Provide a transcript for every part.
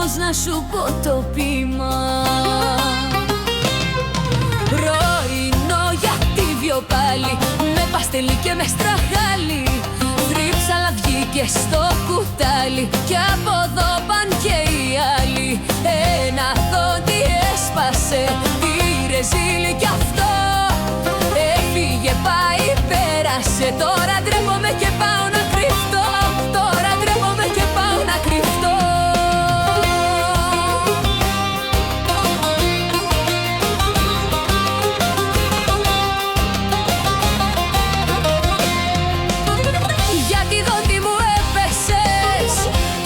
Πώς να σου πω το ποίημα. Πρωινό για τη βιοπάλη, με παστελί και με στραγάλι. Τρίψαλα βγήκε στο κουτάλι, κι από εδώ παν και οι άλλοι. Ένα δόντι έσπασε, τη ρεζίλη κι αυτό. Έφυγε, πάει, πέρασε, τώρα ντρέπομαι και πάω να κρυφτώ. Τώρα ντρέπομαι και πάω να κρυφτώ. Γιατί δόντι μου έπεσες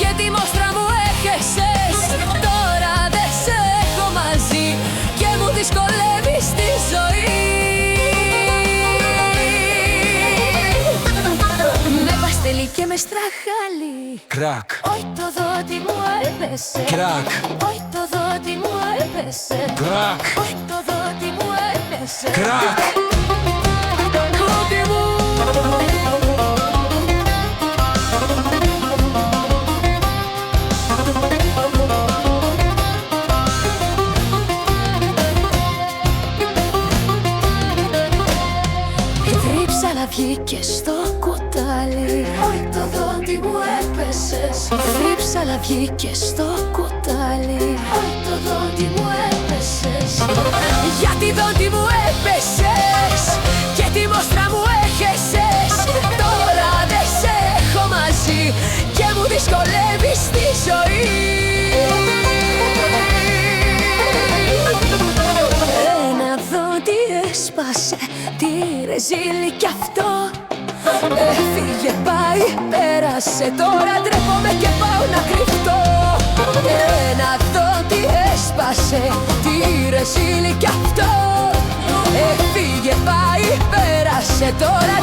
και τη μόστρα μου έχεσες. Τώρα δεν σε έχω μαζί και μου δυσκολεύεις τη ζωή. Με παστελί και με στραχάλι. Κρακ. Όχι το δόντι μου έπεσε. Κρακ. Όχι το δόντι μου έπεσε. Κρακ. Όχι το δόντι μου έπεσε. Κρακ. Δόντι μου. Η τρίψαλα βγήκε στο κουτάλι. Όχι το δόντι μου έπεσες. Η τρίψαλα βγήκε στο κουτάλι. Όχι το δόντι μου έπεσες. Γιατί δόντι μου έπεσες και τη μόστρα μου έχεσες. Τώρα δεν σε έχω μαζί και μου δυσκολεύεις τη ζωή. Ένα δόντι έσπασε, τη ρεζίλη κι αυτό. Έφυγε, πάει, πέρασε, τώρα ντρέπομαι και πάω να κρυφτώ. Ένα δόντι έσπασε, τη ρεζίλη κι αυτό. Έφυγε, πάει, πέρασε, τώρα